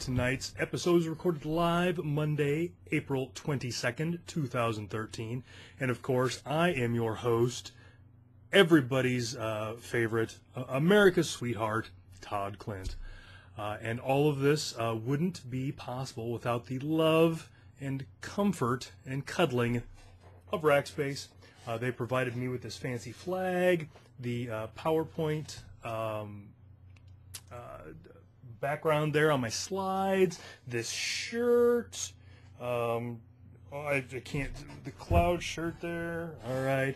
Tonight's episode is recorded live Monday, April 22nd, 2013. And of course, I am your host, everybody's favorite, America's sweetheart, Todd Klindt. And all of this wouldn't be possible without the love and comfort and cuddling of Rackspace. They provided me with this fancy flag, the PowerPoint background there on my slides, this shirt, I can't, the cloud shirt there, all right.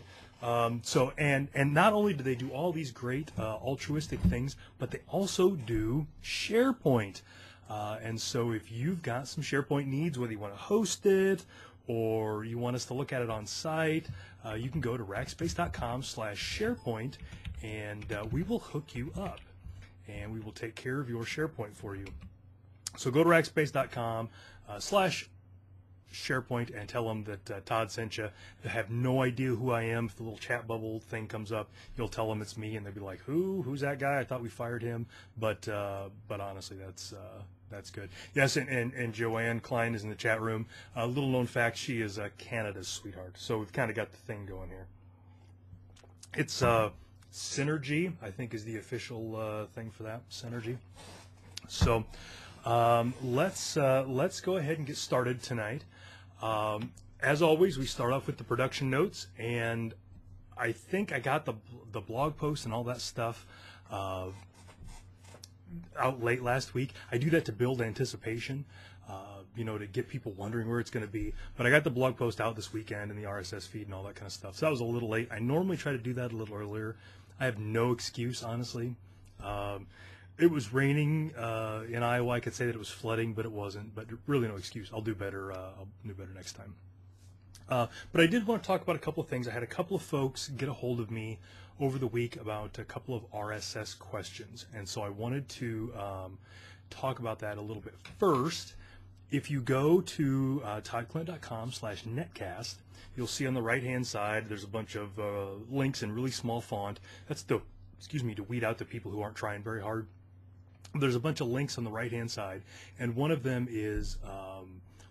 So, and not only do they do all these great altruistic things, but they also do SharePoint. And so if you've got some SharePoint needs, whether you want to host it or you want us to look at it on site, you can go to rackspace.com/SharePoint and we will hook you up. And we will take care of your SharePoint for you. So go to rackspace.com/SharePoint and tell them that Todd sent you. They have no idea who I am. If the little chat bubble thing comes up, you'll tell them it's me, and they'll be like, "Who's that guy? I thought we fired him." But honestly, that's good. Yes, and Joanne Klein is in the chat room. A little known fact: she is Canada's sweetheart. So we've kind of got the thing going here. It's Synergy, I think, is the official thing for that. Synergy. So let's go ahead and get started tonight. As always, we start off with the production notes, and I think I got the blog post and all that stuff out late last week. I do that to build anticipation, to get people wondering where it's going to be. But I got the blog post out this weekend and the RSS feed and all that kind of stuff. So that was a little late. I normally try to do that a little earlier. I have no excuse, honestly. It was raining in Iowa. I could say that it was flooding, but it wasn't. But really no excuse. I'll do better. I'll do better next time. But I did want to talk about a couple of things. I had a couple of folks get a hold of me over the week about a couple of RSS questions. And so I wanted to talk about that a little bit. First, if you go to toddklindt.com/netcast, you'll see on the right-hand side there's a bunch of links in really small font. That's to weed out the people who aren't trying very hard. There's a bunch of links on the right-hand side, and one of them is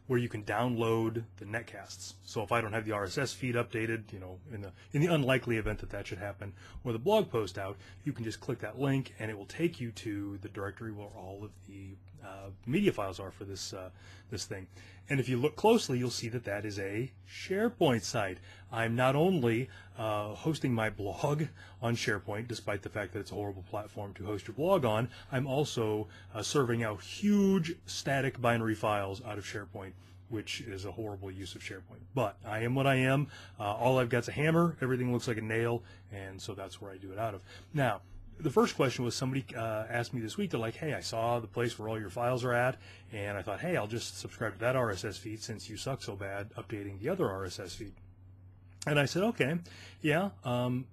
where you can download the netcasts. So if I don't have the RSS feed updated, in the unlikely event that should happen, or the blog post out, you can just click that link, and it will take you to the directory where all of the media files are for this thing. And if you look closely, you'll see that is a SharePoint site. I'm not only hosting my blog on SharePoint, despite the fact that it's a horrible platform to host your blog on, I'm also serving out huge static binary files out of SharePoint, which is a horrible use of SharePoint. But I am what I am. All I've got is a hammer. Everything looks like a nail, and so that's where I do it out of. Now, the first question was somebody asked me this week, they're like, hey, I saw the place where all your files are at, and I thought, hey, I'll just subscribe to that RSS feed since you suck so bad updating the other RSS feed. And I said, okay, yeah,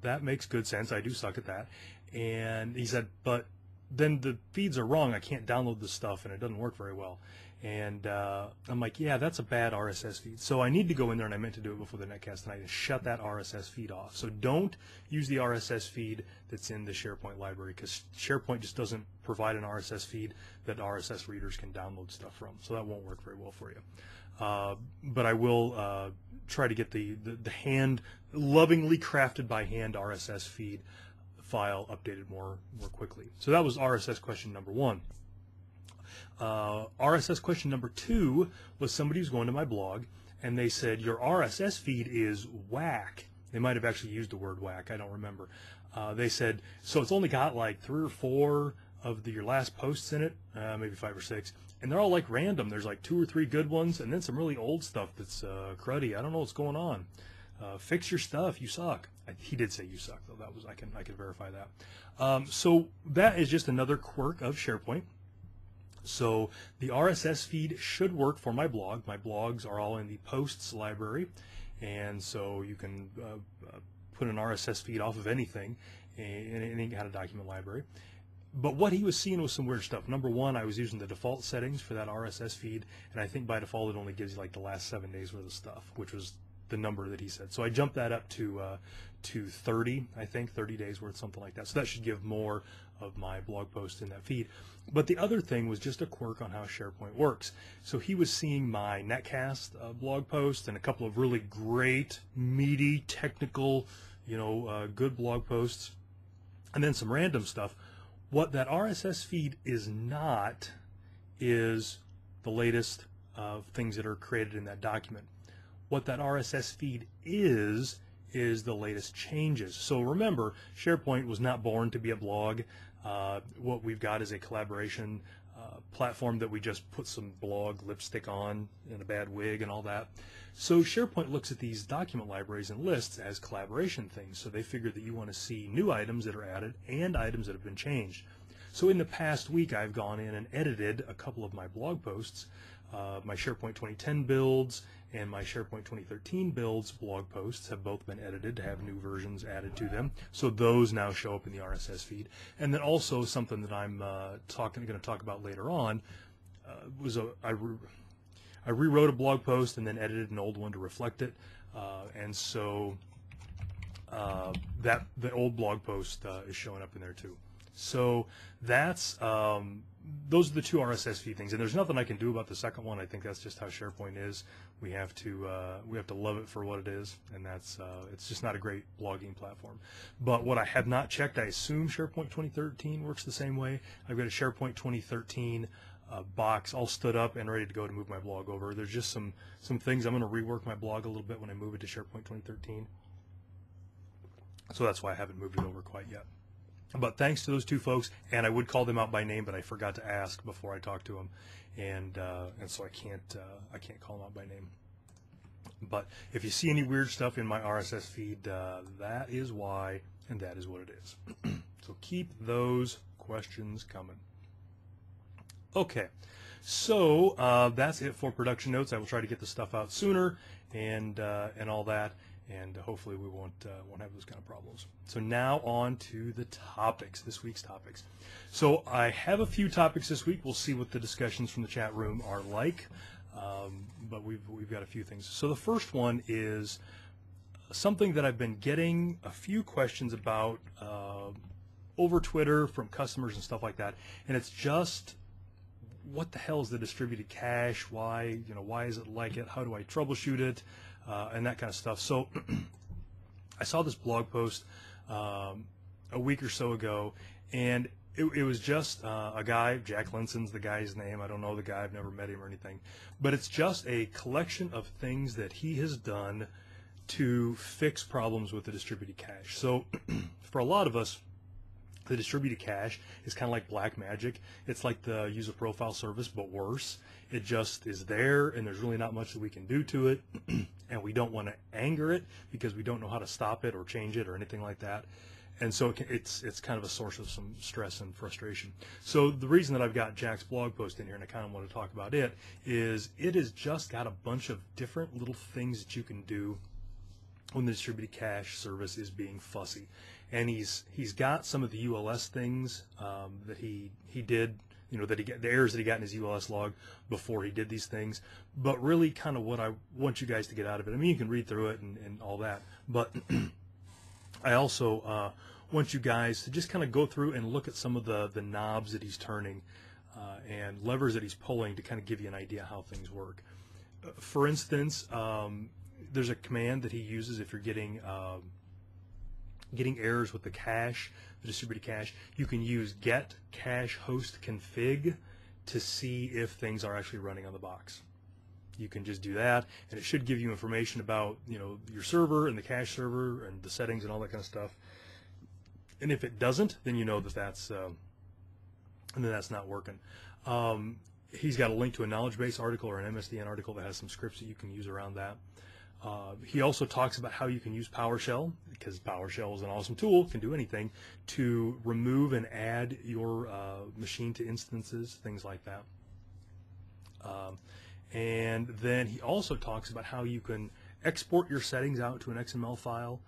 that makes good sense. I do suck at that. And he said, but then the feeds are wrong. I can't download this stuff, and it doesn't work very well. And I'm like, yeah, that's a bad RSS feed. So I need to go in there, and I meant to do it before the netcast tonight, and shut that RSS feed off. So don't use the RSS feed that's in the SharePoint library, because SharePoint just doesn't provide an RSS feed that RSS readers can download stuff from. So that won't work very well for you. But I will try to get the hand, lovingly crafted by hand RSS feed file updated more quickly. So that was RSS question number one. RSS question number two was somebody who's going to my blog, and they said, your RSS feed is whack. They might have actually used the word whack. I don't remember. They said, so it's only got like 3 or 4 of your last posts in it, maybe 5 or 6, and they're all like random. There's like 2 or 3 good ones, and then some really old stuff that's cruddy. I don't know what's going on. Fix your stuff. You suck. He did say you suck, though. That was I can verify that. So that is just another quirk of SharePoint. So the RSS feed should work for my blog. My blogs are all in the posts library, and so you can put an RSS feed off of anything in any kind of document library. But what he was seeing was some weird stuff. Number one, I was using the default settings for that RSS feed, and I think by default it only gives you like the last 7 days worth of stuff, which was the number that he said. So I jumped that up to 30, I think, 30 days worth, something like that. So that should give more of my blog post in that feed. But the other thing was just a quirk on how SharePoint works. So he was seeing my Netcast blog post and a couple of really great, meaty, technical, good blog posts, and then some random stuff. What that RSS feed is not is the latest things that are created in that document. What that RSS feed is the latest changes. So remember, SharePoint was not born to be a blog. What we've got is a collaboration platform that we just put some blog lipstick on and a bad wig and all that. So SharePoint looks at these document libraries and lists as collaboration things. So they figure that you want to see new items that are added and items that have been changed. So in the past week, I've gone in and edited a couple of my blog posts. My SharePoint 2010 builds and my SharePoint 2013 builds blog posts have both been edited to have new versions added to them. So those now show up in the RSS feed. And then also something that I'm going to talk about later on was I rewrote a blog post and then edited an old one to reflect it. And so the old blog post is showing up in there too. So that's those are the two RSS feed things, and there's nothing I can do about the second one. I think that's just how SharePoint is. We have to love it for what it is, and that's it's just not a great blogging platform. But what I have not checked, I assume SharePoint 2013 works the same way. I've got a SharePoint 2013 box all stood up and ready to go to move my blog over. There's just some things I'm going to rework my blog a little bit when I move it to SharePoint 2013. So that's why I haven't moved it over quite yet. But thanks to those two folks, and I would call them out by name, but I forgot to ask before I talked to them, and so I can't call them out by name. But if you see any weird stuff in my RSS feed, that is why, and that is what it is. So keep those questions coming. Okay, so that's it for production notes. I will try to get the stuff out sooner, and all that. And hopefully we won't have those kind of problems. So now on to the topics, this week's topics. So I have a few topics this week. We'll see what the discussions from the chat room are like, but we've got a few things. So the first one is something that I've been getting a few questions about over Twitter from customers and stuff like that, and it's just, what the hell is the distributed cache? Why is it like it? How do I troubleshoot it? And that kind of stuff. So I saw this blog post a week or so ago, and it was just a guy, Jack Linson's the guy's name. I don't know the guy. I've never met him or anything. But it's just a collection of things that he has done to fix problems with the distributed cache. So for a lot of us, the distributed cache is kind of like black magic. It's like the user profile service, but worse. It just is there, and there's really not much that we can do to it, and we don't want to anger it because we don't know how to stop it or change it or anything like that. And so it's kind of a source of some stress and frustration. So the reason that I've got Jack's blog post in here, and I kind of want to talk about it, is it has just got a bunch of different little things that you can do when the distributed cache service is being fussy. And he's got some of the ULS things that he did, that the errors that he got in his ULS log before he did these things. But really, kind of what I want you guys to get out of it. I mean, you can read through it and all that, but I also want you guys to just kind of go through and look at some of the knobs that he's turning and levers that he's pulling to kind of give you an idea how things work. For instance, there's a command that he uses if you're getting errors with the cache, the distributed cache. You can use get cache host config to see if things are actually running on the box. You can just do that, and it should give you information about your server and the cache server and the settings and all that kind of stuff. And if it doesn't, then you know that that's not working. He's got a link to a knowledge base article or an MSDN article that has some scripts that you can use around that. He also talks about how you can use PowerShell, because PowerShell is an awesome tool, can do anything, to remove and add your machine to instances, things like that. And then he also talks about how you can export your settings out to an XML file,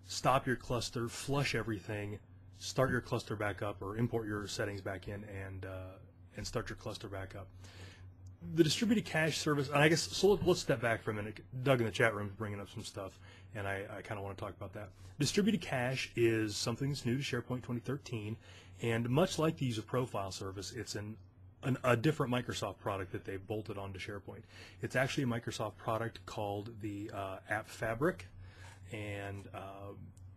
stop your cluster, flush everything, start your cluster back up, or import your settings back in and start your cluster back up. the distributed cache service, and I guess, so let's step back for a minute. Doug in the chat room is bringing up some stuff, and I kind of want to talk about that. Distributed cache is something that's new to SharePoint 2013, and much like the user profile service, it's a different Microsoft product that they bolted onto SharePoint. It's actually a Microsoft product called the App Fabric, and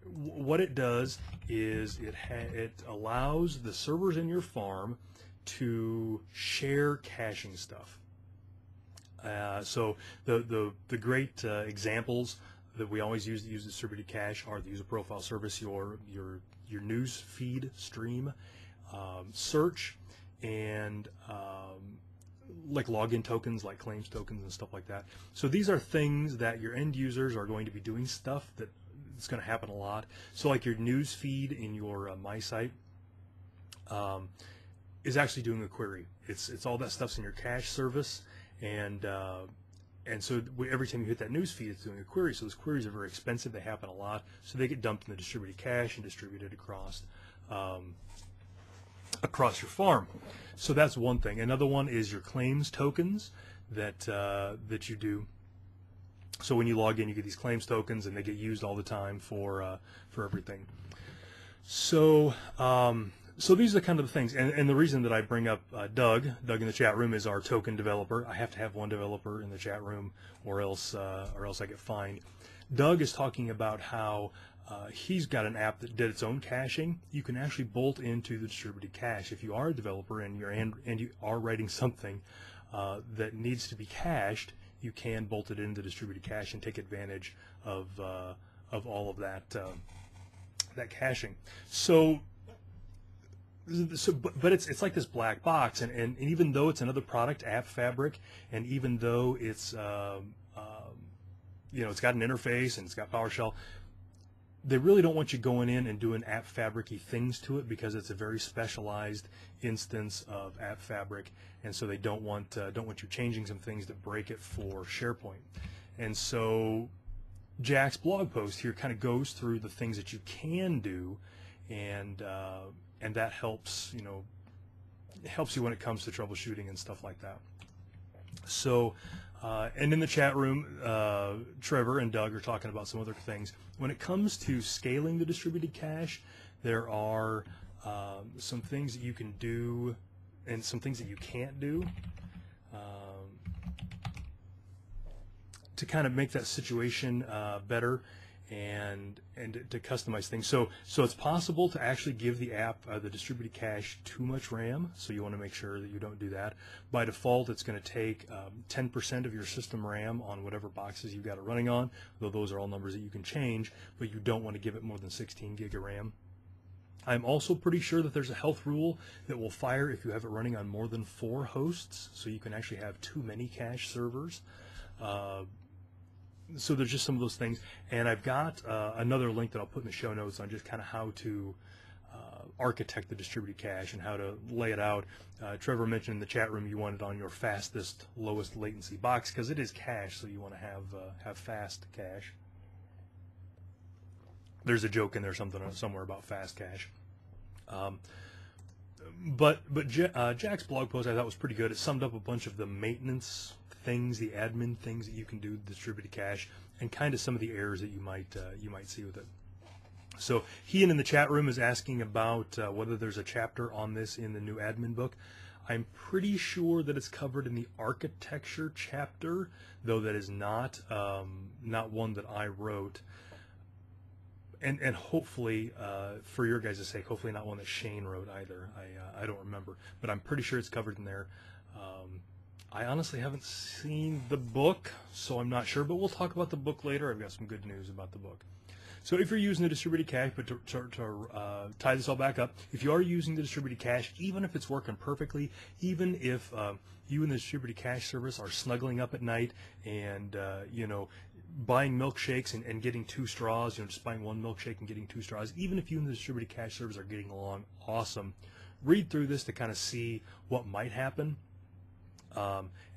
what it does is it allows the servers in your farm to share caching stuff. So the great examples that we always use to use distributed cache are the user profile service, your news feed stream, search, and like login tokens, like claims tokens and stuff like that. So these are things that your end users are going to be doing stuff that it's going to happen a lot. So like your news feed in your My Site is actually doing a query. It's all that stuff's in your cache service, and so every time you hit that news feed, it's doing a query. So those queries are very expensive. They happen a lot. So they get dumped in the distributed cache and distributed across your farm. So that's one thing. Another one is your claims tokens that you do. So when you log in, you get these claims tokens, and they get used all the time for everything. So so these are kind of the things, and the reason that I bring up Doug in the chat room is our token developer. I have to have one developer in the chat room, or else I get fined. Doug is talking about how he's got an app that did its own caching. You can actually bolt into the distributed cache if you are a developer and you are writing something that needs to be cached. You can bolt it into distributed cache and take advantage of all of that caching. But it's like this black box, and even though it's another product, App Fabric, and even though it's it's got an interface and it's got PowerShell, they really don't want you going in and doing App Fabric-y things to it, because it's a very specialized instance of App Fabric, and so they don't want you changing some things that break it for SharePoint. And so Jack's blog post here kind of goes through the things that you can do, and that helps you when it comes to troubleshooting and stuff like that. So and in the chat room, Trevor and Doug are talking about some other things. When it comes to scaling the distributed cache, there are some things that you can do and some things that you can't do to kind of make that situation better and to customize things. So it's possible to actually give the app the distributed cache too much RAM, so you want to make sure that you don't do that. By default, it's going to take 10% of your system RAM on whatever boxes you've got it running on, though those are all numbers that you can change, but you don't want to give it more than 16 gig of RAM. I'm also pretty sure that there's a health rule that will fire if you have it running on more than 4 hosts, so you can actually have too many cache servers. So there's just some of those things, and I've got another link that I'll put in the show notes on just kind of how to architect the distributed cache and how to lay it out. Trevor mentioned in the chat room you want it on your fastest, lowest latency box, because it is cache, so you want to have fast cache. There's a joke in there somewhere about fast cache. But Jack's blog post I thought was pretty good. It summed up a bunch of the maintenance things, the admin things that you can do with distributed cache, and kind of some of the errors that you might see with it. So Ian in the chat room is asking about whether there's a chapter on this in the new admin book. I'm pretty sure that it's covered in the architecture chapter, though that is not one that I wrote. And hopefully, for your guys' sake, hopefully not one that Shane wrote either. I don't remember, but I'm pretty sure it's covered in there. I honestly haven't seen the book, so I'm not sure, but we'll talk about the book later. I've got some good news about the book. So if you're using the distributed cache, but to tie this all back up, if you are using the distributed cache, even if it's working perfectly, even if you and the distributed cache service are snuggling up at night and buying milkshakes and getting 2 straws, just buying 1 milkshake and getting 2 straws, even if you and the distributed cache service are getting along awesome, read through this to kind of see what might happen.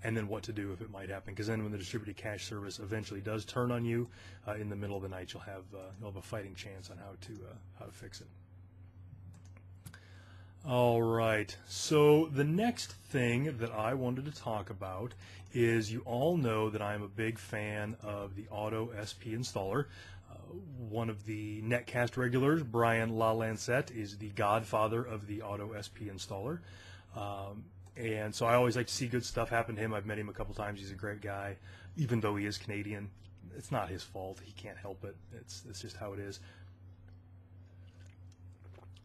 And then what to do if it might happen, because then when the distributed cache service eventually does turn on you in the middle of the night, you'll have a fighting chance on how to fix it. All right, so the next thing that I wanted to talk about is, you all know that I'm a big fan of the AutoSPInstaller. One of the Netcast regulars, Brian LaLancette, is the godfather of the AutoSPInstaller. And so I always like to see good stuff happen to him. I've met him a couple times. He's a great guy, even though he is Canadian. It's not his fault. He can't help it. It's just how it is.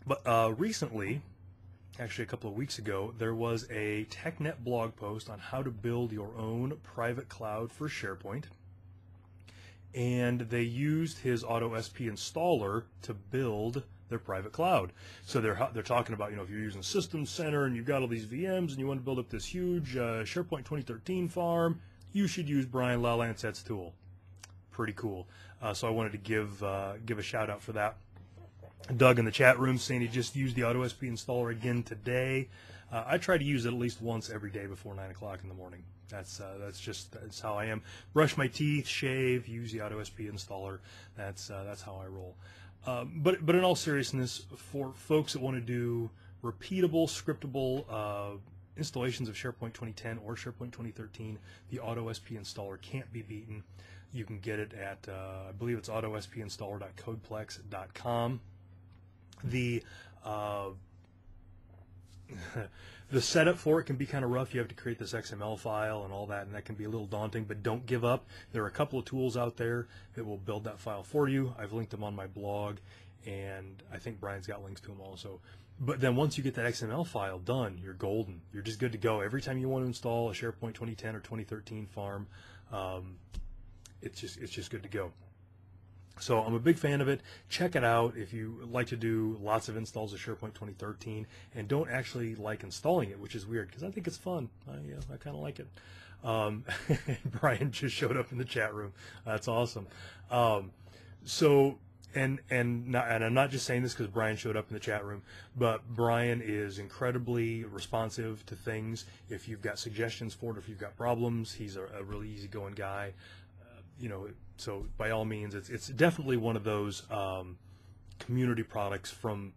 But recently, actually a couple of weeks ago, there was a TechNet blog post on how to build your own private cloud for SharePoint. And they used his AutoSPInstaller to build their private cloud. So they're talking about, if you're using System Center and you've got all these VMs and you want to build up this huge SharePoint 2013 farm, you should use Brian LaLancette's tool. Pretty cool. So I wanted to give a shout out for that. Doug in the chat room saying he just used the AutoSPInstaller again today. I try to use it at least once every day before 9 o'clock in the morning. That's how I am. Brush my teeth, shave, use the AutoSPInstaller. That's how I roll. But in all seriousness, for folks that want to do repeatable, scriptable installations of SharePoint 2010 or SharePoint 2013, the AutoSPInstaller can't be beaten. You can get it at I believe it's autospinstaller.codeplex.com. The the setup for it can be kind of rough. You have to create this XML file and all that, and that can be a little daunting, but don't give up. There are a couple of tools out there that will build that file for you. I've linked them on my blog, and I think Brian's got links to them also. But then once you get that XML file done, you're golden. You're just good to go. Every time you want to install a SharePoint 2010 or 2013 farm, it's just good to go. So I'm a big fan of it. Check it out if you like to do lots of installs of SharePoint 2013 and don't actually like installing it, which is weird because I think it's fun. I kind of like it. Brian just showed up in the chat room. That's awesome. And I'm not just saying this because Brian showed up in the chat room, but Brian is incredibly responsive to things. If you've got suggestions for it, if you've got problems, he's a really easygoing guy. So by all means, it's definitely one of those community products from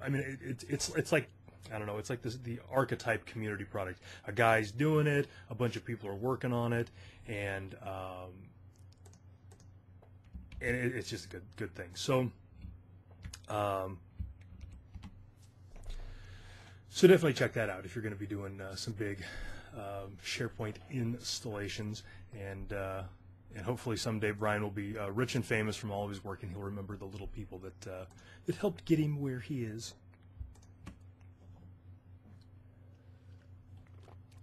I mean, it's like, I don't know, it's like the archetype community product. A guy's doing it, a bunch of people are working on it, and it's just a good thing. So so definitely check that out if you're going to be doing some big SharePoint installations, and hopefully someday Brian will be rich and famous from all of his work, and he'll remember the little people that helped get him where he is.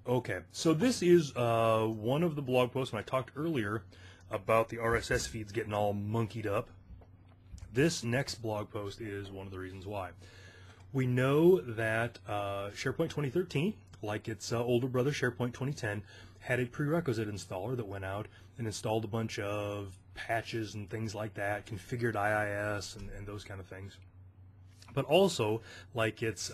Okay, so this is one of the blog posts when I talked earlier about the RSS feeds getting all monkeyed up. This next blog post is one of the reasons why. We know that SharePoint 2013, like its older brother SharePoint 2010, had a prerequisite installer that went out and installed a bunch of patches and things like that, configured IIS and those kind of things. But also, like its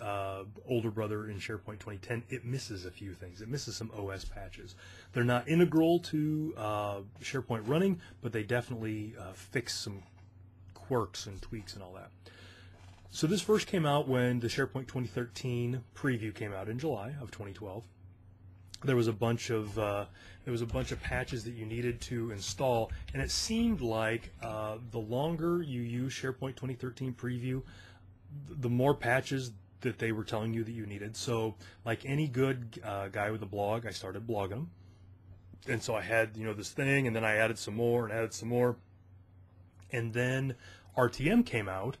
older brother in SharePoint 2010, it misses a few things. It misses some OS patches. They're not integral to SharePoint running, but they definitely fix some quirks and tweaks and all that. So this first came out when the SharePoint 2013 preview came out in July of 2012. There was a bunch of patches that you needed to install, and it seemed like the longer you use SharePoint 2013 preview, the more patches that they were telling you that you needed. So, like any good guy with a blog, I started blogging them, and so I had this thing, and then I added some more and added some more, and then RTM came out.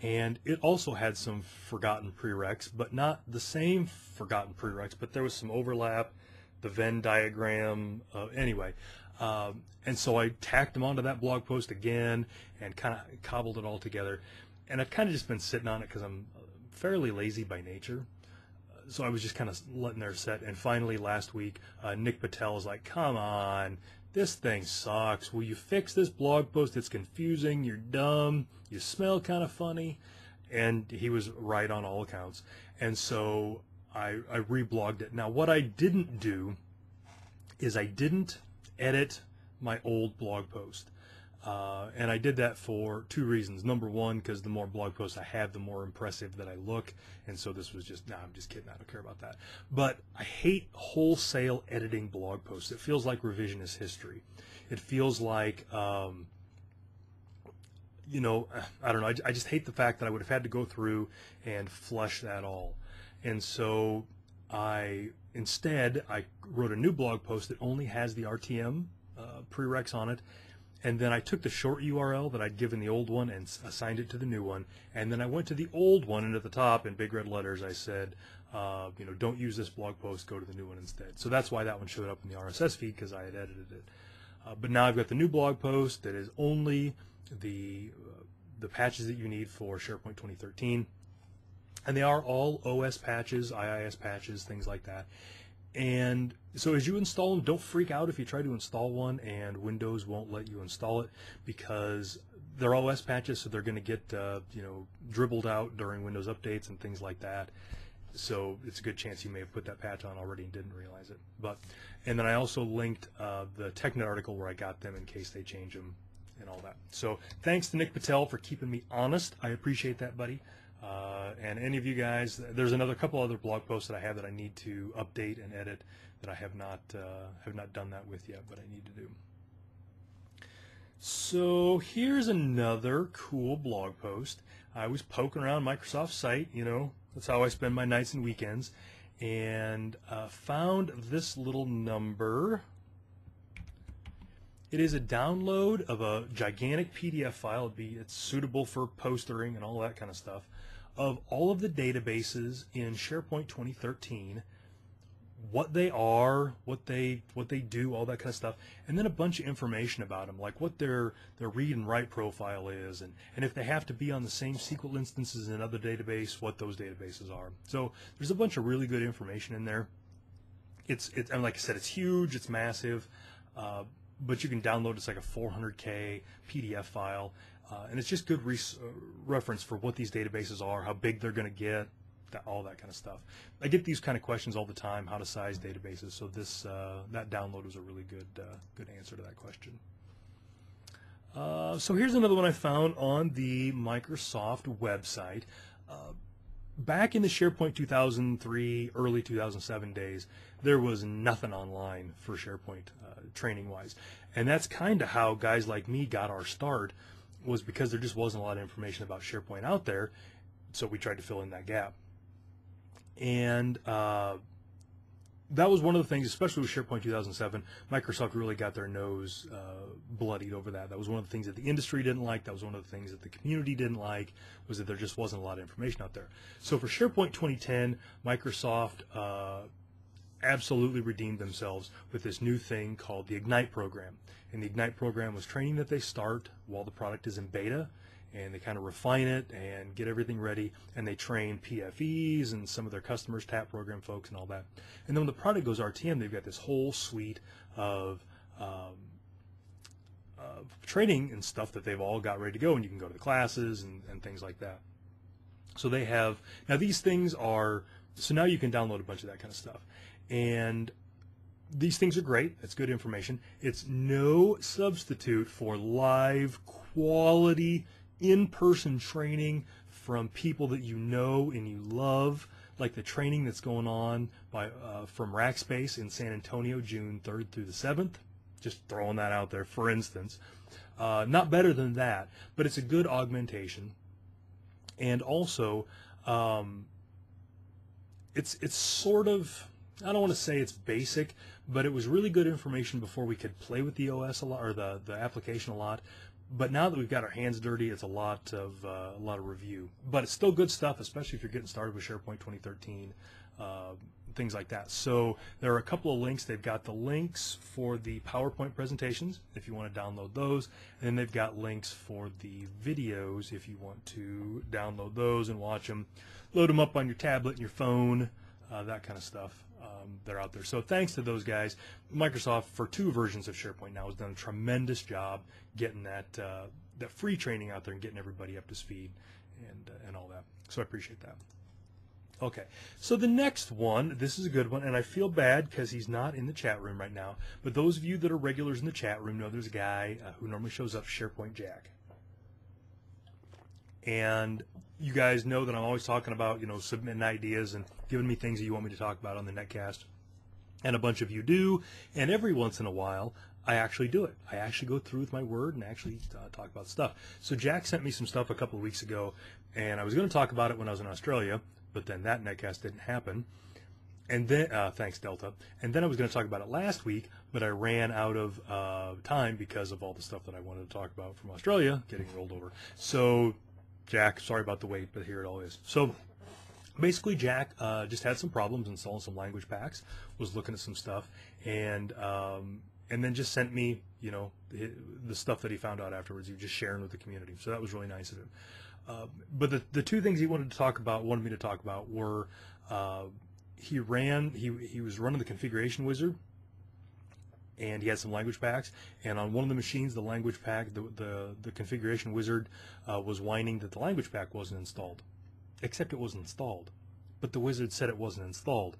And it also had some forgotten prereqs, but not the same forgotten prereqs, but there was some overlap, the Venn diagram, anyway. And so I tacked them onto that blog post again and kind of cobbled it all together. And I've kind of just been sitting on it because I'm fairly lazy by nature. So I was just kind of letting there set. And finally last week, Nick Patel was like, come on, this thing sucks. Will you fix this blog post? It's confusing. You're dumb. You smell kind of funny. And he was right on all accounts. And so I reblogged it. Now, what I didn't do is I didn't edit my old blog post. And I did that for two reasons. Number one, because the more blog posts I have, the more impressive that I look. And so this was just, nah, I'm just kidding. I don't care about that. But I hate wholesale editing blog posts. It feels like revisionist history. It feels like, you know, I don't know. I just hate the fact that I would have had to go through and flush that all. And so instead, I wrote a new blog post that only has the RTM prereqs on it. And then I took the short URL that I'd given the old one and assigned it to the new one. And then I went to the old one, and at the top in big red letters I said, you know, don't use this blog post, go to the new one instead. So that's why that one showed up in the RSS feed, because I had edited it. But now I've got the new blog post that is only the patches that you need for SharePoint 2013. And they are all OS patches, IIS patches, things like that. And so as you install them, don't freak out if you try to install one and Windows won't let you install it, because they're OS patches, so they're going to get you know, dribbled out during Windows updates and things like that. So it's a good chance you may have put that patch on already and didn't realize it. And then I also linked the TechNet article where I got them in case they change them and all that. So thanks to Nick Patel for keeping me honest. I appreciate that, buddy. And any of you guys, there's another couple other blog posts that I have that I need to update and edit that I have not done that with yet, but I need to do. So here's another cool blog post. I was poking around Microsoft's site, you know, that's how I spend my nights and weekends, and found this little number. It is a download of a gigantic PDF file. It's suitable for postering and all that kind of stuff, of all of the databases in SharePoint 2013, what they are, what they do, all that kind of stuff, and then a bunch of information about them, like what their read and write profile is, and if they have to be on the same SQL instances in another database, what those databases are. So there's a bunch of really good information in there. And like I said, it's huge, it's massive, but you can download it. It's like a 400K PDF file. And it's just good reference for what these databases are, how big they're going to get, all that kind of stuff. I get these kind of questions all the time, how to size databases. So that download was a really good answer to that question. So here's another one I found on the Microsoft website. Back in the SharePoint 2003, early 2007 days, there was nothing online for SharePoint training-wise. And that's kind of how guys like me got our start, was because there just wasn't a lot of information about SharePoint out there, so we tried to fill in that gap. And that was one of the things, especially with SharePoint 2007, Microsoft really got their nose bloodied over that. That was one of the things that the industry didn't like. That was one of the things that the community didn't like, was that there just wasn't a lot of information out there. So for SharePoint 2010, Microsoft absolutely redeemed themselves with this new thing called the Ignite program. And the Ignite program was training that they start while the product is in beta, and they kind of refine it and get everything ready, and they train PFEs and some of their customers, TAP program folks and all that. And then when the product goes RTM, they've got this whole suite of training and stuff that they've all got ready to go, and you can go to the classes and things like that. So they have, now these things are, so now you can download a bunch of that kind of stuff. And these things are great. It's good information. It's no substitute for live, quality, in-person training from people that you know and you love, like the training that's going on from Rackspace in San Antonio, June 3rd through the 7th. Just throwing that out there, for instance. Not better than that, but it's a good augmentation. And also, it's sort of, I don't want to say it's basic, but it was really good information before we could play with the OS a lot, or the application a lot. But now that we've got our hands dirty, it's a lot of review. But it's still good stuff, especially if you're getting started with SharePoint 2013, things like that. So there are a couple of links. They've got the links for the PowerPoint presentations if you want to download those, and then they've got links for the videos if you want to download those and watch them, load them up on your tablet and your phone, that kind of stuff. They're out there. So thanks to those guys. Microsoft, for 2 versions of SharePoint now, has done a tremendous job getting that free training out there and getting everybody up to speed and all that. So I appreciate that. Okay, so the next one, this is a good one, and I feel bad because he's not in the chat room right now, but those of you that are regulars in the chat room know there's a guy who normally shows up, SharePoint Jack. And you guys know that I'm always talking about, you know, submitting ideas and giving me things that you want me to talk about on the Netcast. And a bunch of you do, and every once in a while, I actually do it. I actually go through with my word and actually talk about stuff. So Jack sent me some stuff a couple of weeks ago, and I was going to talk about it when I was in Australia, but then that Netcast didn't happen. And then, thanks, Delta. And then I was going to talk about it last week, but I ran out of time because of all the stuff that I wanted to talk about from Australia getting rolled over. So, Jack, sorry about the wait, but here it all is. So, basically, Jack just had some problems installing some language packs, was looking at some stuff, and then just sent me, you know, the stuff that he found out afterwards. He was just sharing with the community. So that was really nice of him. But the two things he wanted me to talk about were he was running the configuration wizard, and he had some language packs, and on one of the machines, the language pack, the configuration wizard was whining that the language pack wasn't installed, except it was installed, but the wizard said it wasn't installed.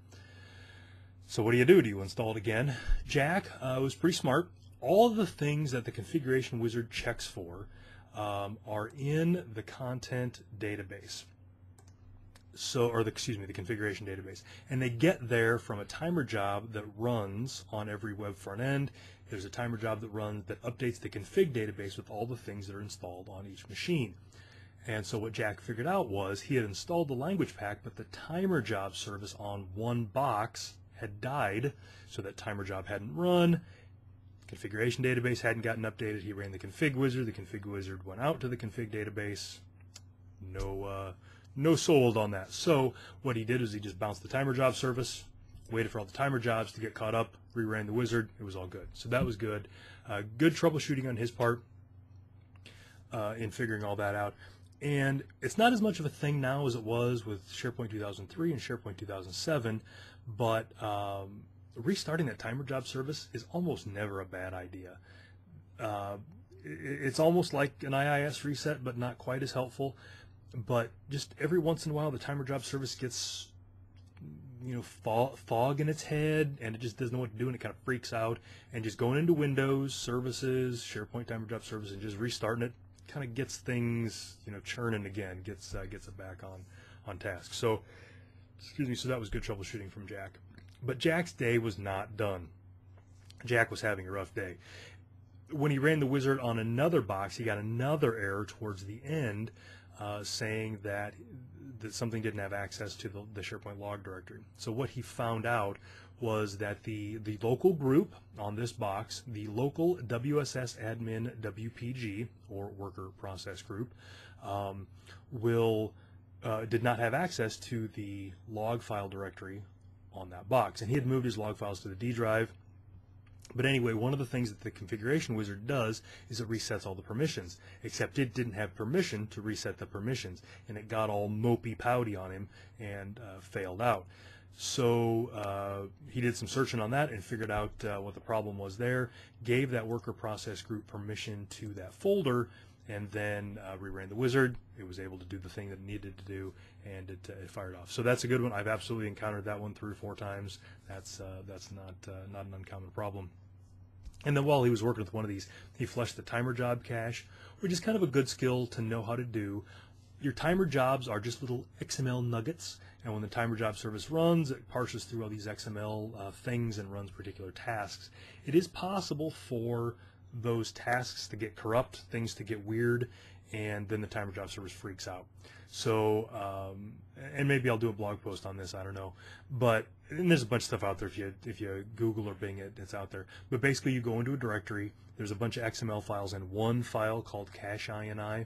So what do? Do you install it again? Jack was pretty smart. All of the things that the configuration wizard checks for are in the content database. So, or the configuration database, and they get there from a timer job that runs on every web front end. There's a timer job that runs that updates the config database with all the things that are installed on each machine. And so what Jack figured out was he had installed the language pack, but the timer job service on one box had died, so that timer job hadn't run. Configuration database hadn't gotten updated. He ran the config wizard. The config wizard went out to the config database. No sold on that. So what he did is he just bounced the timer job service, waited for all the timer jobs to get caught up, reran the wizard. It was all good. So that was good. Good troubleshooting on his part in figuring all that out. And it's not as much of a thing now as it was with SharePoint 2003 and SharePoint 2007, but restarting that timer job service is almost never a bad idea. It's almost like an IIS reset, but not quite as helpful. But just every once in a while, the timer job service gets, you know, fog in its head, and it just doesn't know what to do, and it kind of freaks out. And just going into Windows, Services, SharePoint timer job service, and just restarting it kind of gets things, you know, churning again, gets it back on task. So, so that was good troubleshooting from Jack. But Jack's day was not done. Jack was having a rough day. When he ran the wizard on another box, he got another error towards the end, saying that something didn't have access to the SharePoint log directory. So what he found out was that the local group on this box, the local WSS admin WPG, or worker process group, did not have access to the log file directory on that box. And he had moved his log files to the D drive. But anyway, one of the things that the configuration wizard does is it resets all the permissions, except it didn't have permission to reset the permissions, and it got all mopey pouty on him and failed out. So he did some searching on that and figured out what the problem was there, gave that worker process group permission to that folder, and then reran the wizard. It was able to do the thing that it needed to do, and it fired off. So that's a good one. I've absolutely encountered that one 3 or 4 times. That's not an uncommon problem. And then while he was working with one of these, he flushed the timer job cache, which is kind of a good skill to know how to do. Your timer jobs are just little XML nuggets, and when the timer job service runs, it parses through all these XML things and runs particular tasks. It is possible for those tasks to get corrupt, things to get weird, and then the timer job service freaks out. So, and maybe I'll do a blog post on this, I don't know. And there's a bunch of stuff out there. If you Google or Bing it, it's out there. But basically, you go into a directory, there's a bunch of XML files and one file called cache.ini.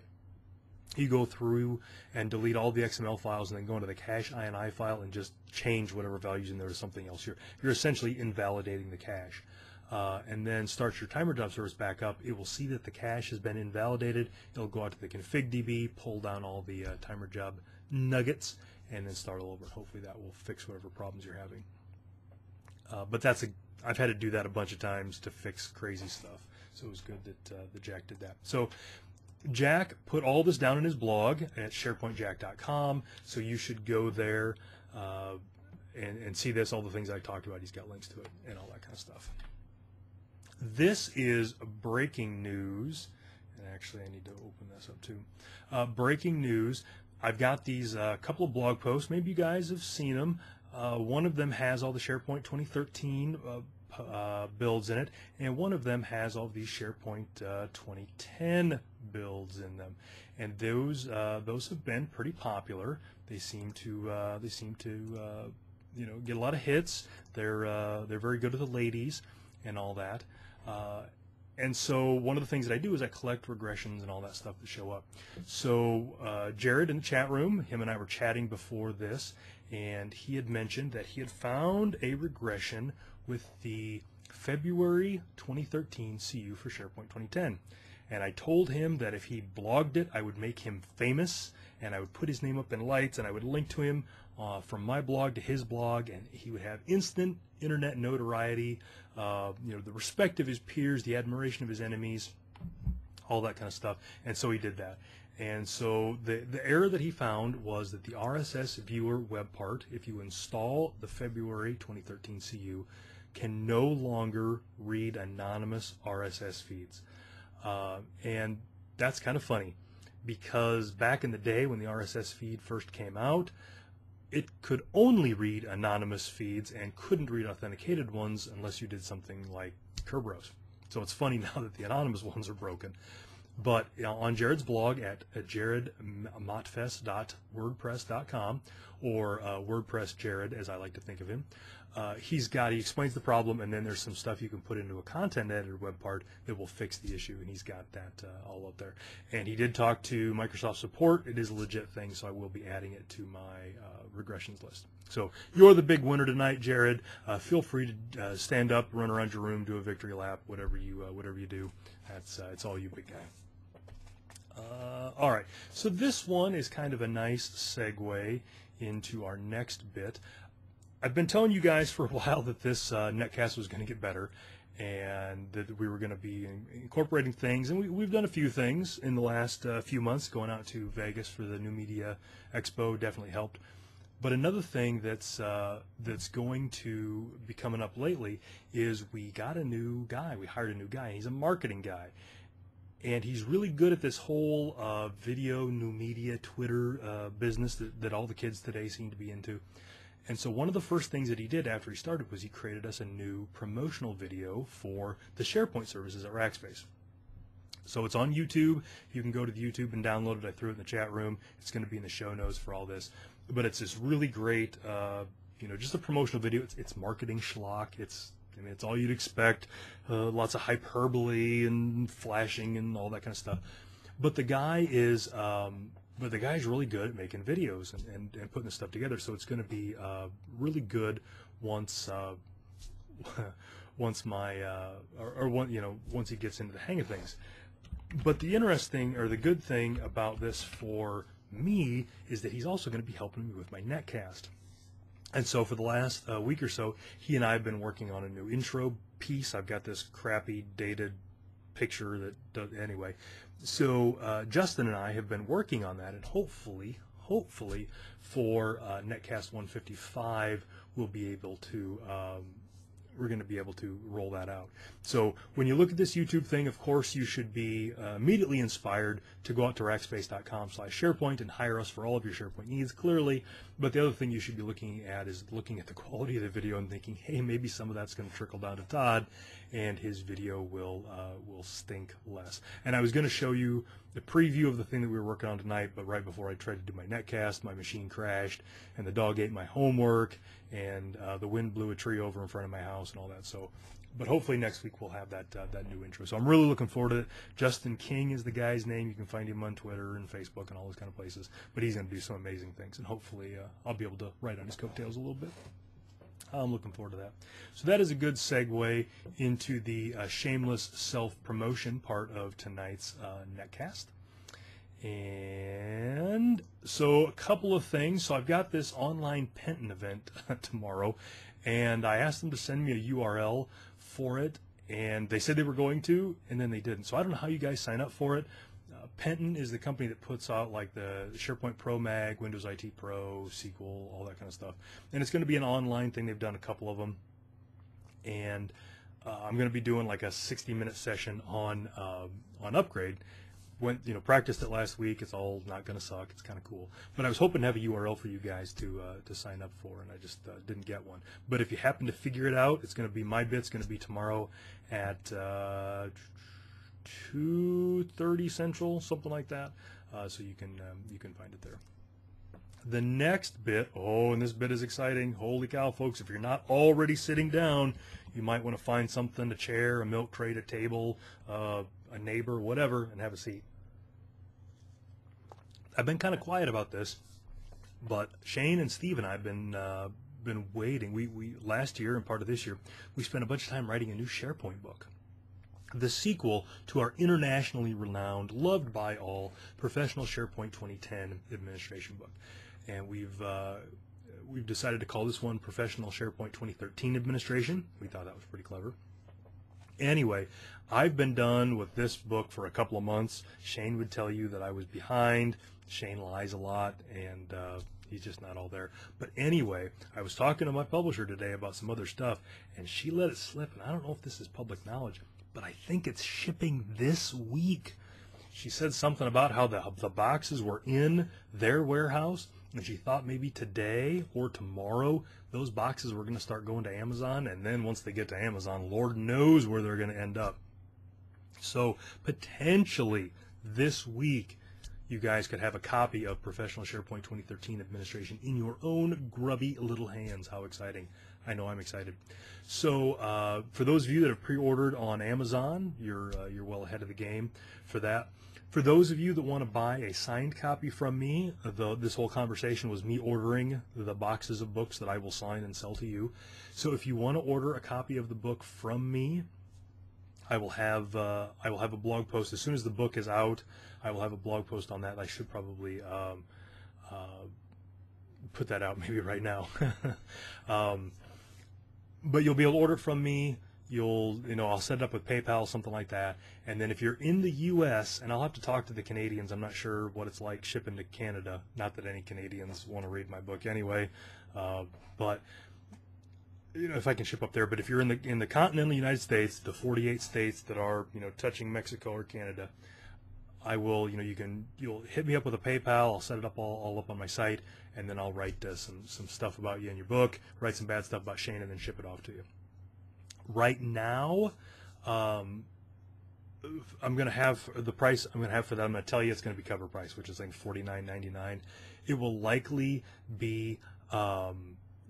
You go through and delete all the XML files and then go into the cache.ini file and just change whatever values in there to something else. You're essentially invalidating the cache. And then start your timer job service back up. It will see that the cache has been invalidated. It'll go out to the config DB, pull down all the timer job nuggets, and then start all over. Hopefully that will fix whatever problems you're having. But I've had to do that a bunch of times to fix crazy stuff. So it was good that Jack did that. So Jack put all this down in his blog at sharepointjack.com, so you should go there and see this, all the things I talked about. He's got links to it and all that kind of stuff. This is breaking news, and actually I need to open this up too. Breaking news. I've got these couple of blog posts. Maybe you guys have seen them. One of them has all the SharePoint 2013 builds in it, and one of them has all these SharePoint 2010 builds in them. And those have been pretty popular. They seem to you know, get a lot of hits. They're very good with the ladies and all that. And so one of the things that I do is I collect regressions and all that stuff that show up. So Jared in the chat room, him and I were chatting before this, and he had mentioned that he had found a regression with the February 2013 CU for SharePoint 2010. And I told him that if he blogged it, I would make him famous, and I would put his name up in lights, and I would link to him from my blog to his blog, and he would have instant internet notoriety, you know, the respect of his peers, the admiration of his enemies, all that kind of stuff. And so he did that. And so the error that he found was that the RSS Viewer web part, if you install the February 2013 CU, can no longer read anonymous RSS feeds. And that's kind of funny, because back in the day when the RSS feed first came out, it could only read anonymous feeds and couldn't read authenticated ones unless you did something like Kerberos. So it's funny now that the anonymous ones are broken. But you know, on Jared's blog at jaredmotfest.wordpress.com, or WordPress Jared, as I like to think of him, he explains the problem, and then there's some stuff you can put into a content editor web part that will fix the issue, and he's got that all up there. And he did talk to Microsoft support. It is a legit thing, so I will be adding it to my regressions list. So you're the big winner tonight, Jared. Feel free to stand up, run around your room, do a victory lap, whatever you do. It's all you, big guy. All right, so this one is kind of a nice segue into our next bit. I've been telling you guys for a while that this Netcast was going to get better, and that we were going to be incorporating things, and we've done a few things in the last few months. Going out to Vegas for the New Media Expo definitely helped. But another thing that's going to be coming up lately is we got a new guy. We hired a new guy. He's a marketing guy. And he's really good at this whole video, new media, Twitter business that all the kids today seem to be into. And so one of the first things that he did after he started was he created us a new promotional video for the SharePoint services at Rackspace. So it's on YouTube. You can go to the YouTube and download it. I threw it in the chat room. It's going to be in the show notes for all this. But it's this really great, you know, just a promotional video. It's marketing schlock. I mean, it's all you'd expect, lots of hyperbole and flashing and all that kind of stuff. But the guy is really good at making videos and putting this stuff together. So it's going to be really good once once he gets into the hang of things. But the interesting, or the good thing about this for me, is that he's also going to be helping me with my Netcast. And so for the last week or so, he and I have been working on a new intro piece. I've got this crappy dated picture that does, anyway. So Justin and I have been working on that, and hopefully for Netcast 155, we'll be able to we're going to be able to roll that out. So when you look at this YouTube thing, of course, you should be immediately inspired to go out to rackspace.com/SharePoint and hire us for all of your SharePoint needs, clearly. But the other thing you should be looking at is looking at the quality of the video and thinking, hey, maybe some of that's going to trickle down to Todd, and his video will stink less. And I was going to show you the preview of the thing that we were working on tonight, but right before I tried to do my Netcast, my machine crashed, and the dog ate my homework, and the wind blew a tree over in front of my house and all that. So, but hopefully next week we'll have that new intro. So I'm really looking forward to it. Justin King is the guy's name. You can find him on Twitter and Facebook and all those kind of places. But he's going to do some amazing things, and hopefully I'll be able to ride on his coattails a little bit. I'm looking forward to that. So that is a good segue into the shameless self-promotion part of tonight's Netcast. And so a couple of things. So I've got this online Penton event tomorrow, and I asked them to send me a URL for it, and they said they were going to, and then they didn't. So I don't know how you guys sign up for it. Penton is the company that puts out like the SharePoint Pro Mag, Windows IT Pro, SQL, all that kind of stuff. And it's going to be an online thing. They've done a couple of them. And I'm going to be doing like a 60-minute session on upgrade. Practiced it last week. It's all not going to suck. It's kind of cool. But I was hoping to have a URL for you guys to sign up for, and I just didn't get one. But if you happen to figure it out, it's going to be my bit's going to be tomorrow at 2:30 Central, something like that. So you can find it there. The next bit, and this bit is exciting. Holy cow, folks! If you're not already sitting down, you might want to find something, a chair, a milk crate, a table, a neighbor, whatever, and have a seat. I've been kind of quiet about this, but Shane and Steve and I have been waiting. We last year and part of this year, we spent a bunch of time writing a new SharePoint book, the sequel to our internationally renowned, loved by all, professional SharePoint 2010 administration book. And we've decided to call this one Professional SharePoint 2013 Administration. We thought that was pretty clever. Anyway, I've been done with this book for a couple of months. Shane would tell you that I was behind. Shane lies a lot, and he's just not all there. But anyway, I was talking to my publisher today about some other stuff, and she let it slip, and I don't know if this is public knowledge, but I think it's shipping this week. She said something about how the boxes were in their warehouse, and she thought maybe today or tomorrow those boxes were going to start going to Amazon, and then once they get to Amazon, Lord knows where they're going to end up. So potentially this week, you guys could have a copy of Professional SharePoint 2013 Administration in your own grubby little hands. How exciting. I know I'm excited. So for those of you that have pre-ordered on Amazon, you're well ahead of the game for that. For those of you that want to buy a signed copy from me, this whole conversation was me ordering the boxes of books that I will sign and sell to you. So if you want to order a copy of the book from me, I will have a blog post as soon as the book is out. I will have a blog post on that. I should probably put that out maybe right now. But you'll be able to order from me. I'll set it up with PayPal, something like that. And then if you're in the U.S., and I'll have to talk to the Canadians. I'm not sure what it's like shipping to Canada. Not that any Canadians want to read my book anyway. But if I can ship up there. But if you're in the continental United States, the 48 states that are touching Mexico or Canada, I will. You'll hit me up with a PayPal. I'll set it up all up on my site, and then I'll write some stuff about you in your book. Write some bad stuff about Shane, and then ship it off to you. Right now, I'm going to have the price I'm going to have for that. I'm going to tell you it's going to be cover price, which is like $49.99. It will likely be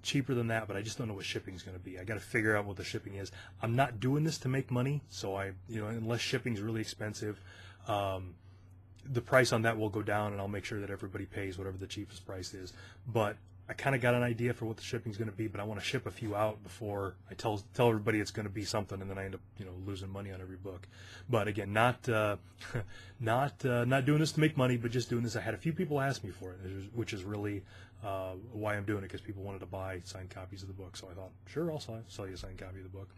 cheaper than that, but I just don't know what shipping is going to be. I got to figure out what the shipping is. I'm not doing this to make money, so unless shipping is really expensive, the price on that will go down, and I'll make sure that everybody pays whatever the cheapest price is. But I kind of got an idea for what the shipping is going to be, but I want to ship a few out before I tell everybody it's going to be something, and then I end up losing money on every book. But again, not doing this to make money, but just doing this. I had a few people ask me for it, which is really why I'm doing it, because people wanted to buy signed copies of the book. So I thought, sure, I'll sell you a signed copy of the book.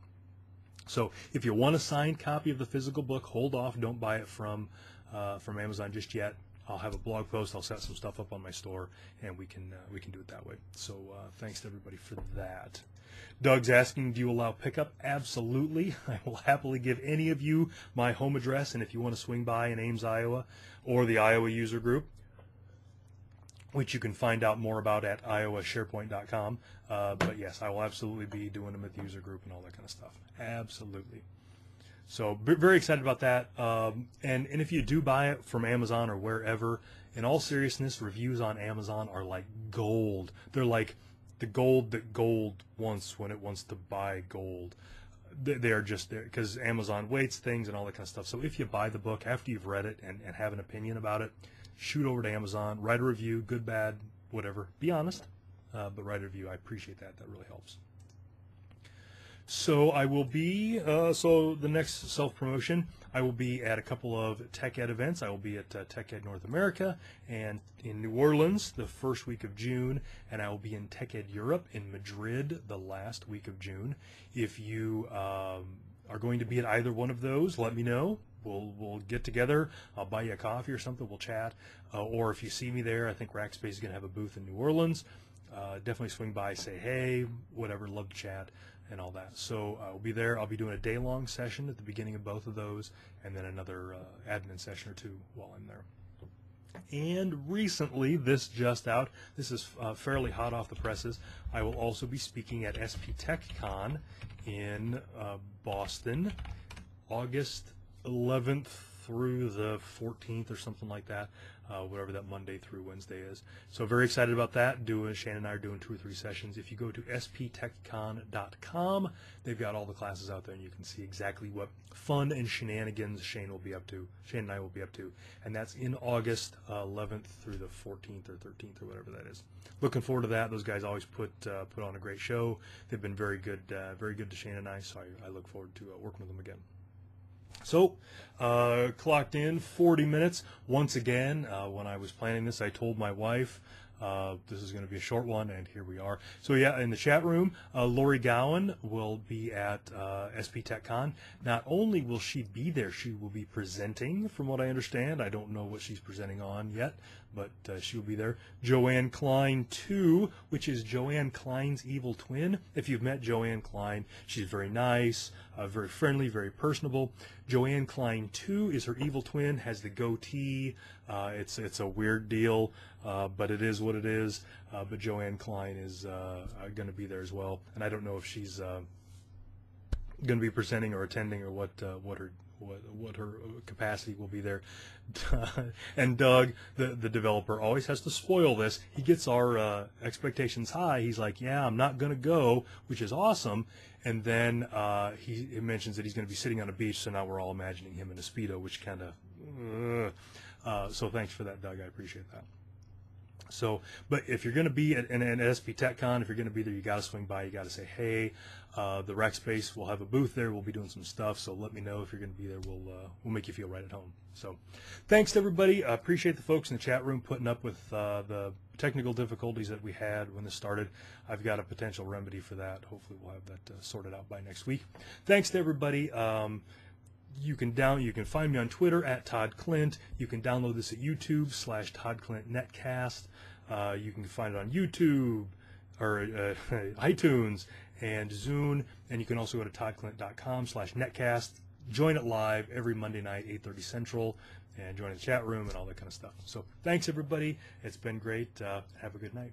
So if you want a signed copy of the physical book, hold off. Don't buy it from Amazon just yet. I'll have a blog post. I'll set some stuff up on my store, and we can do it that way. So thanks to everybody for that. Doug's asking, do you allow pickup? Absolutely. I will happily give any of you my home address, and if you want to swing by in Ames, Iowa, or the Iowa user group, which you can find out more about at iowasharepoint.com. But yes, I will absolutely be doing them at the user group and all that kind of stuff. Absolutely. So very excited about that. And if you do buy it from Amazon or wherever, in all seriousness, reviews on Amazon are like gold. They're like the gold that gold wants when it wants to buy gold. They are just there because Amazon weights things and all that kind of stuff. So if you buy the book after you've read it and have an opinion about it, shoot over to Amazon, write a review, good, bad, whatever. Be honest, but write a review. I appreciate that. That really helps. So I will be, the next self-promotion, I will be at a couple of Tech Ed events. I will be at Tech Ed North America and in New Orleans the first week of June, and I will be in Tech Ed Europe in Madrid the last week of June. If you are going to be at either one of those, let me know. We'll get together. I'll buy you a coffee or something. We'll chat. Or if you see me there, I think Rackspace is going to have a booth in New Orleans. Definitely swing by, say hey, whatever. Love to chat and all that. So I'll be there. I'll be doing a day-long session at the beginning of both of those, and then another admin session or two while I'm there. And recently, this just out, this is fairly hot off the presses, I will also be speaking at SP TechCon in Boston, August 11th through the 14th or something like that, whatever that Monday through Wednesday is. So very excited about that. Shane and I are doing 2 or 3 sessions. If you go to sptechcon.com, they've got all the classes out there, and you can see exactly what fun and shenanigans Shane and I will be up to. And that's in August 11th through the 14th or 13th or whatever that is. Looking forward to that. Those guys always put on a great show. They've been very good to Shane and I, so I look forward to working with them again. So, clocked in 40 minutes. Once again, when I was planning this, I told my wife this is going to be a short one, and here we are. So yeah, in the chat room, Lori Gowan will be at SP TechCon. Not only will she be there, she will be presenting, from what I understand. I don't know what she's presenting on yet, but she will be there. Joanne Klein 2, which is Joanne Klein's evil twin. If you've met Joanne Klein, she's very nice, very friendly, very personable. Joanne Klein 2 is her evil twin, has the goatee. It's a weird deal, but it is what it is. But Joanne Klein is going to be there as well, and I don't know if she's going to be presenting or attending, or what her capacity will be there. And Doug, the developer, always has to spoil this. He gets our expectations high. He's like, yeah, I'm not going to go, which is awesome. And then he mentions that he's going to be sitting on a beach, so now we're all imagining him in a Speedo, which kind of... so thanks for that, Doug. I appreciate that. So, but if you're going to be at SP TechCon, if you're going to be there, you got to swing by. You got to say, hey, the Rackspace will have a booth there. We'll be doing some stuff. So let me know if you're going to be there. We'll make you feel right at home. So, thanks to everybody. I appreciate the folks in the chat room putting up with the technical difficulties that we had when this started. I've got a potential remedy for that. Hopefully, we'll have that sorted out by next week. Thanks to everybody. You can find me on Twitter at Todd Klindt. You can download this at YouTube /Todd Klindt Netcast. You can find it on YouTube or iTunes and Zune, and you can also go to toddklindt.com/netcast. Join it live every Monday night, 8:30 Central, and join the chat room and all that kind of stuff. So thanks everybody. It's been great. Have a good night.